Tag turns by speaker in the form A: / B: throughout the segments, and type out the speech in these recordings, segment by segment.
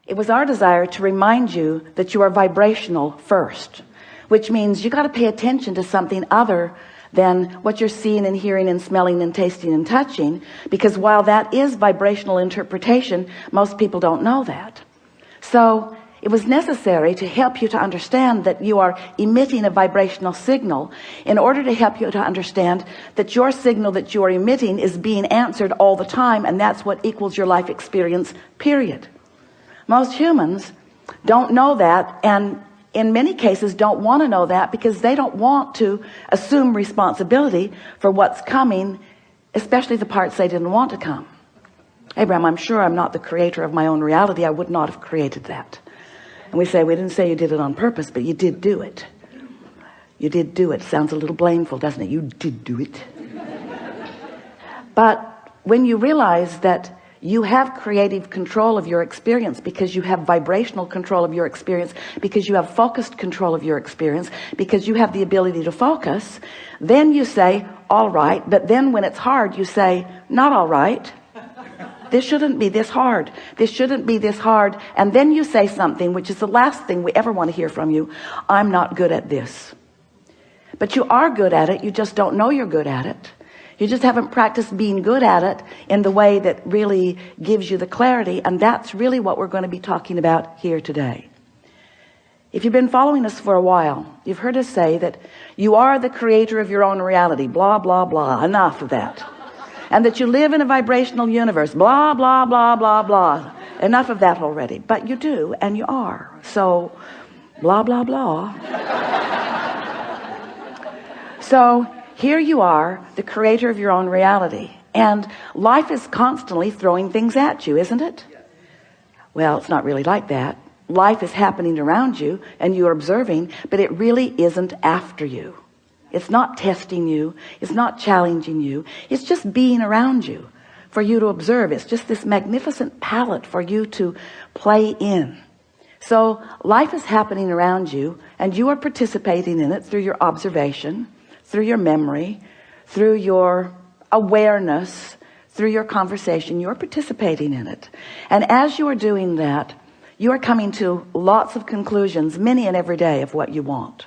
A: It was our desire to remind you that you are vibrational first, which means you got to pay attention to something other than what you're seeing and hearing and smelling and tasting and touching, because while that is vibrational interpretation, most people don't know that. So it was necessary to help you to understand that you are emitting a vibrational signal in order to help you to understand that your signal that you are emitting is being answered all the time, and that's what equals your life experience, period. Most humans don't know that, and in many cases don't want to know that, because they don't want to assume responsibility for what's coming, especially the parts they didn't want to come. Abraham, I'm sure I'm not the creator of my own reality. I would not have created that. And we say, we didn't say you did it on purpose, but you did do it. You did do it. Sounds a little blameful, doesn't it? You did do it. But when you realize that you have creative control of your experience, because you have vibrational control of your experience, because you have focused control of your experience, because you have the ability to focus, then you say, all right. But then when it's hard, you say, not all right. This shouldn't be this hard. This shouldn't be this hard. And then you say something, which is the last thing we ever want to hear from you. I'm not good at this. But you are good at it. You just don't know you're good at it. You just haven't practiced being good at it in the way that really gives you the clarity. And that's really what we're going to be talking about here today. If you've been following us for a while, you've heard us say that you are the creator of your own reality, blah, blah, blah. Enough of that. And that you live in a vibrational universe, blah, blah, blah, blah, blah. Enough of that already. But you do, and you are. So, blah, blah, blah. So, here you are, the creator of your own reality. And life is constantly throwing things at you, isn't it? Well, it's not really like that. Life is happening around you, and you're observing, but it really isn't after you. It's not testing you. It's not challenging you. It's just being around you for you to observe. It's just this magnificent palette for you to play in. So life is happening around you, and you are participating in it through your observation, through your memory, through your awareness, through your conversation. You're participating in it. And as you are doing that, you are coming to lots of conclusions, many and every day, of what you want.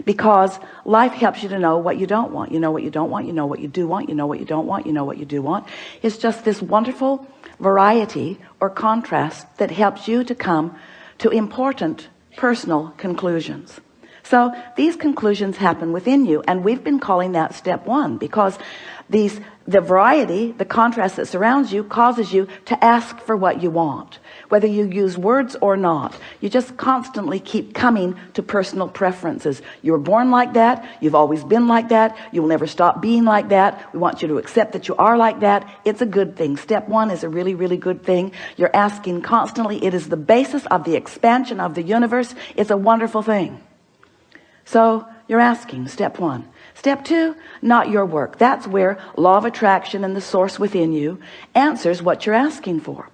A: Because life helps you to know what you don't want. You know what you don't want. You know what you do want. You know what you don't want. You know what you do want. It's just this wonderful variety or contrast that helps you to come to important personal conclusions. So these conclusions happen within you, and we've been calling that step one, because the variety, the contrast that surrounds you, causes you to ask for what you want. Whether you use words or not, you just constantly keep coming to personal preferences. You were born like that. You've always been like that. You'll never stop being like that. We want you to accept that you are like that. It's a good thing. Step one is a really, really good thing. You're asking constantly. It is the basis of the expansion of the universe. It's a wonderful thing. So you're asking, step one. Step two, not your work. That's where law of attraction and the source within you answers what you're asking for.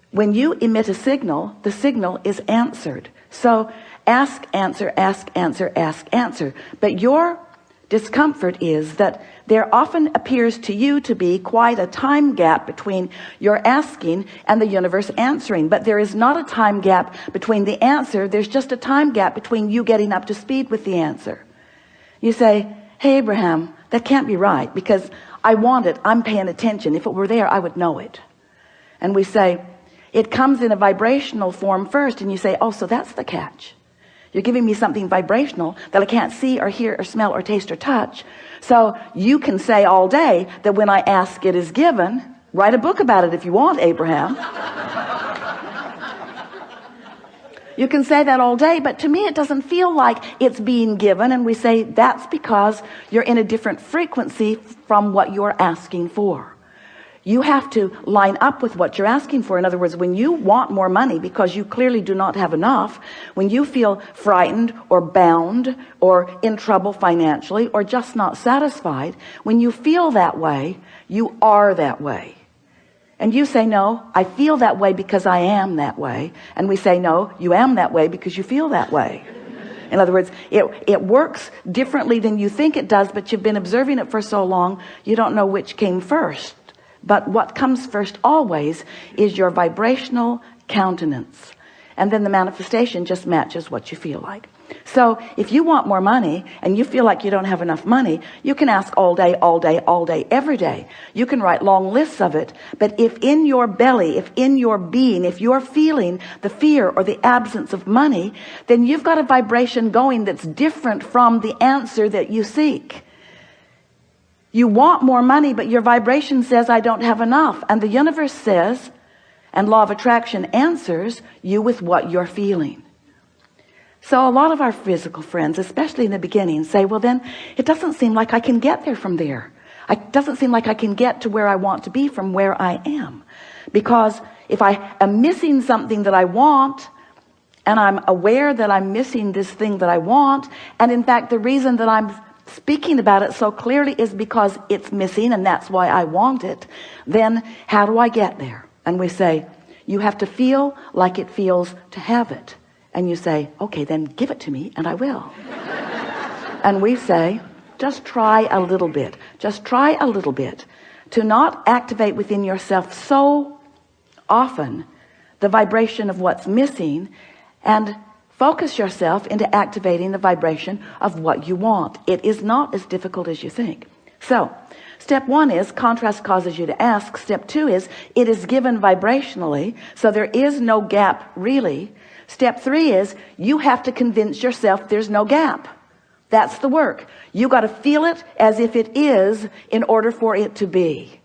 A: When you emit a signal, the signal is answered. So ask, answer, ask, answer, ask, answer. But your discomfort is that there often appears to you to be quite a time gap between your asking and the universe answering. But there is not a time gap between the answer. There's just a time gap between you getting up to speed with the answer. You say, hey, Abraham, that can't be right, because I want it. I'm paying attention. If it were there, I would know it. And we say, it comes in a vibrational form first. And you say, oh, so that's the catch. You're giving me something vibrational that I can't see or hear or smell or taste or touch. So you can say all day that when I ask, it is given. Write a book about it if you want, Abraham. You can say that all day, but to me it doesn't feel like it's being given. And we say that's because you're in a different frequency from what you're asking for. You have to line up with what you're asking for. In other words, when you want more money because you clearly do not have enough, when you feel frightened or bound or in trouble financially or just not satisfied, when you feel that way, you are that way. And you say, no, I feel that way because I am that way. And we say, no, you am that way because you feel that way. In other words, it works differently than you think it does, but you've been observing it for so long, you don't know which came first. But what comes first always is your vibrational countenance. And then the manifestation just matches what you feel like. So if you want more money and you feel like you don't have enough money, you can ask all day, all day, all day, every day. You can write long lists of it. But if in your belly, if in your being, if you're feeling the fear or the absence of money, then you've got a vibration going that's different from the answer that you seek. You want more money, but your vibration says, I don't have enough. And the universe says, and law of attraction answers you with what you're feeling. So a lot of our physical friends, especially in the beginning, say, well, then it doesn't seem like I can get there from there. It doesn't seem like I can get to where I want to be from where I am. Because if I am missing something that I want, and I'm aware that I'm missing this thing that I want, and in fact, the reason that I'm speaking about it so clearly is because it's missing, and that's why I want it, then how do I get there? And we say, you have to feel like it feels to have it. And you say, okay, then give it to me and I will. And we say, just try a little bit. Just try a little bit to not activate within yourself so often the vibration of what's missing, and focus yourself into activating the vibration of what you want. It is not as difficult as you think. So step one is contrast causes you to ask. Step two is it is given vibrationally, so there is no gap really. Step three is you have to convince yourself there's no gap. That's the work. You got to feel it as if it is in order for it to be.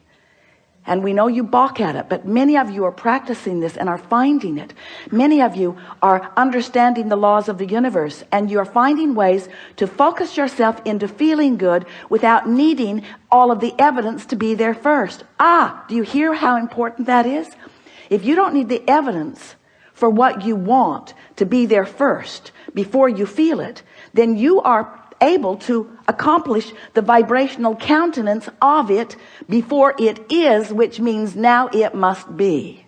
A: And we know you balk at it, but many of you are practicing this and are finding it. Many of you are understanding the laws of the universe, and you're finding ways to focus yourself into feeling good without needing all of the evidence to be there first. Do you hear how important that is? If you don't need the evidence for what you want to be there first before you feel it, then you are able to accomplish the vibrational countenance of it before it is, which means now it must be.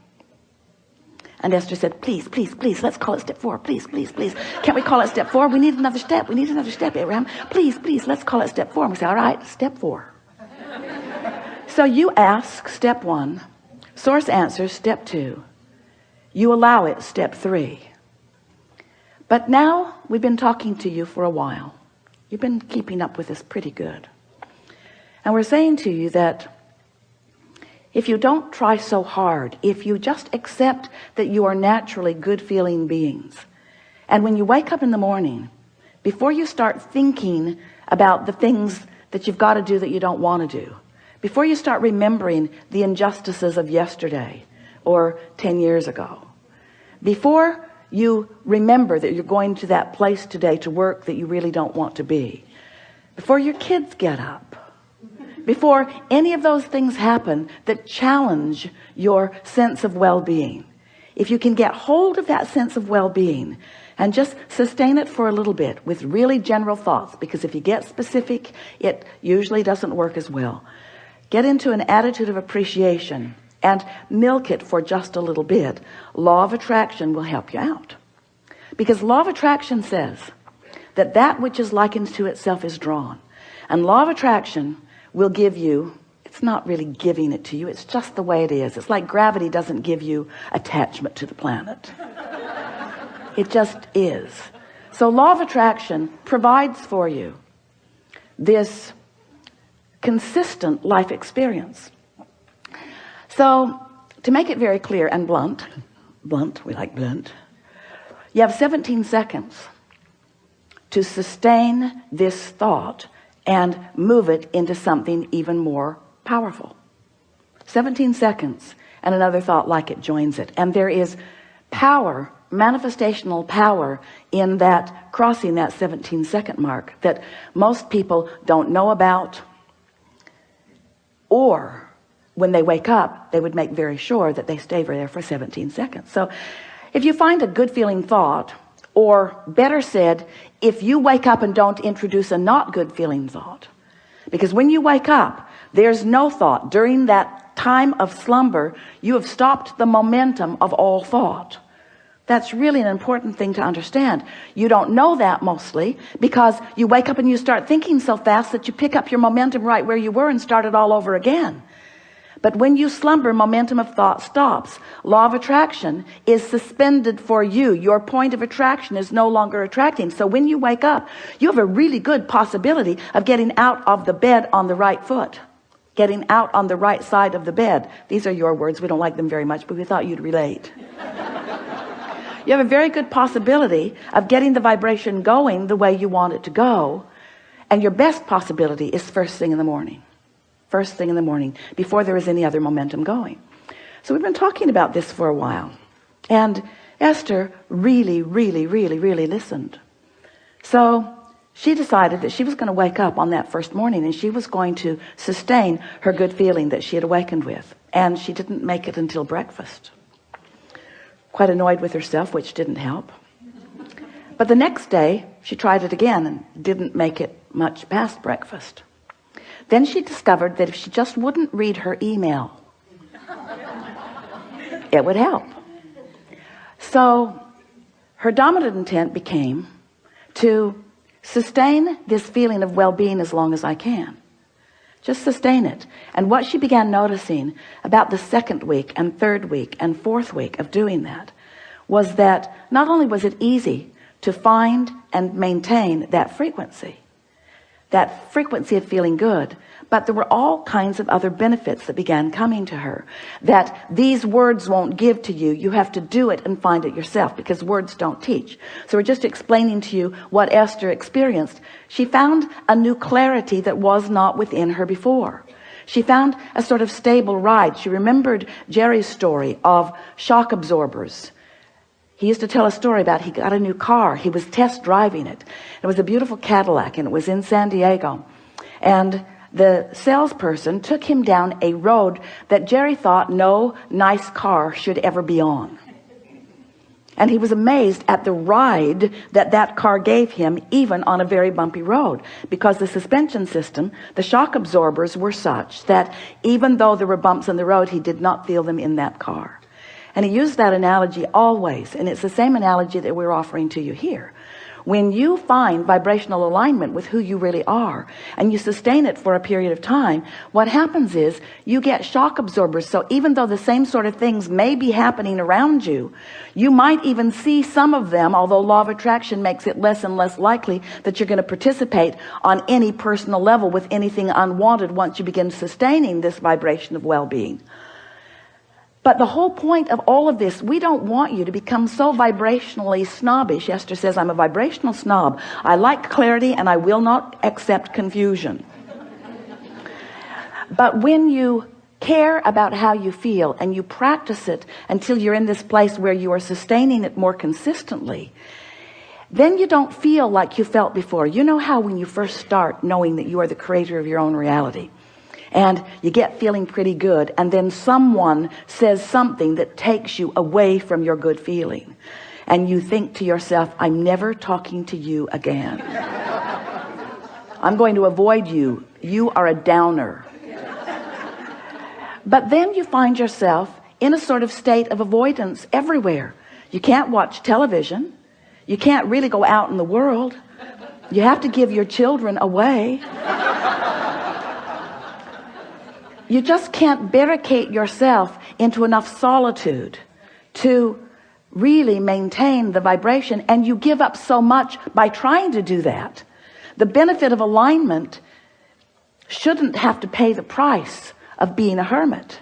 A: And Esther said, please, please, please, let's call it step 4. Please, please, please. Can't we call it step 4? We need another step. We need another step, Abraham. Please, please, let's call it step 4. And we say, all right, step 4. So you ask step 1, source answers step 2. You allow it step 3. But now we've been talking to you for a while. You've been keeping up with us pretty good. And we're saying to you that if you don't try so hard, if you just accept that you are naturally good feeling beings, and when you wake up in the morning, before you start thinking about the things that you've got to do that you don't want to do, before you start remembering the injustices of yesterday or 10 years ago, before you remember that you're going to that place today to work that you really don't want to be, before your kids get up, before any of those things happen that challenge your sense of well-being, if you can get hold of that sense of well-being and just sustain it for a little bit with really general thoughts, because if you get specific, it usually doesn't work as well. Get into an attitude of appreciation and milk it for just a little bit. Law of attraction will help you out, because law of attraction says that that which is likened to itself is drawn, and law of attraction will give you, it's not really giving it to you, it's just the way it is. It's like gravity doesn't give you attachment to the planet. It just is. So law of attraction provides for you this consistent life experience. So to make it very clear and blunt, we like blunt, you have 17 seconds to sustain this thought and move it into something even more powerful. 17 seconds and another thought like it joins it. And there is power, manifestational power in that, crossing that 17-second mark, that most people don't know about, or when they wake up, they would make very sure that they stay there for 17 seconds. So if you find a good feeling thought, or better said, if you wake up and don't introduce a not good feeling thought, because when you wake up, there's no thought. During that time of slumber, you have stopped the momentum of all thought. That's really an important thing to understand. You don't know that mostly because you wake up and you start thinking so fast that you pick up your momentum right where you were and start it all over again. But when you slumber, momentum of thought stops. Law of attraction is suspended for you. Your point of attraction is no longer attracting. So when you wake up, you have a really good possibility of getting out of the bed on the right foot, getting out on the right side of the bed. These are your words. We don't like them very much, but we thought you'd relate. You have a very good possibility of getting the vibration going the way you want it to go. And your best possibility is first thing in the morning. First thing in the morning, before there is any other momentum going. So we've been talking about this for a while. And Esther really listened. So she decided that she was going to wake up on that first morning and she was going to sustain her good feeling that she had awakened with. And she didn't make it until breakfast. Quite annoyed with herself, which didn't help. But the next day she tried it again and didn't make it much past breakfast. Then she discovered that if she just wouldn't read her email, it would help. So her dominant intent became to sustain this feeling of well-being as long as I can. Just sustain it. And what she began noticing about the second week and third week and fourth week of doing that was that not only was it easy to find and maintain that frequency of feeling good, but there were all kinds of other benefits that began coming to her that these words won't give to you. You have to do it and find it yourself, because words don't teach. So we're just explaining to you what Esther experienced. She found a new clarity that was not within her before. She found a sort of stable ride. She remembered Jerry's story of shock absorbers. He used to tell a story about he got a new car. He was test driving it. It was a beautiful Cadillac and it was in San Diego. And the salesperson took him down a road that Jerry thought no nice car should ever be on. And he was amazed at the ride that that car gave him, even on a very bumpy road, because the suspension system, the shock absorbers were such that even though there were bumps in the road, he did not feel them in that car. And he used that analogy always, and it's the same analogy that we're offering to you here. When you find vibrational alignment with who you really are and you sustain it for a period of time, what happens is you get shock absorbers. So even though the same sort of things may be happening around you, you might even see some of them, although law of attraction makes it less and less likely that you're going to participate on any personal level with anything unwanted once you begin sustaining this vibration of well-being. But the whole point of all of this, we don't want you to become so vibrationally snobbish. Esther says, I'm a vibrational snob. I like clarity and I will not accept confusion. But when you care about how you feel and you practice it until you're in this place where you are sustaining it more consistently, then you don't feel like you felt before. You know how when you first start knowing that you are the creator of your own reality, and you get feeling pretty good, and then someone says something that takes you away from your good feeling, and you think to yourself, I'm never talking to you again. I'm going to avoid you. You are a downer. But then you find yourself in a sort of state of avoidance everywhere. You can't watch television. You can't really go out in the world. You have to give your children away. You just can't barricade yourself into enough solitude to really maintain the vibration, and you give up so much by trying to do that. The benefit of alignment shouldn't have to pay the price of being a hermit.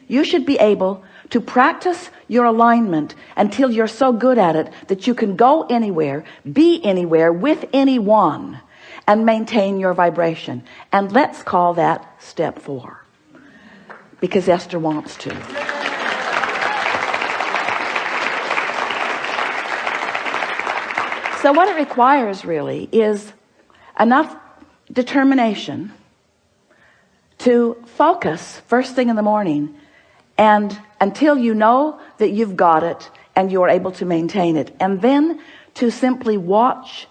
A: You should be able to practice your alignment until you're so good at it that you can go anywhere, be anywhere with anyone, and maintain your vibration. And let's call that step 4. Because Esther wants to. So what it requires really is enough determination to focus first thing in the morning, and until you know that you've got it and you're able to maintain it, and then to simply watch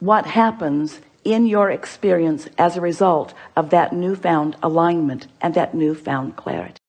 A: what happens in your experience as a result of that newfound alignment and that newfound clarity.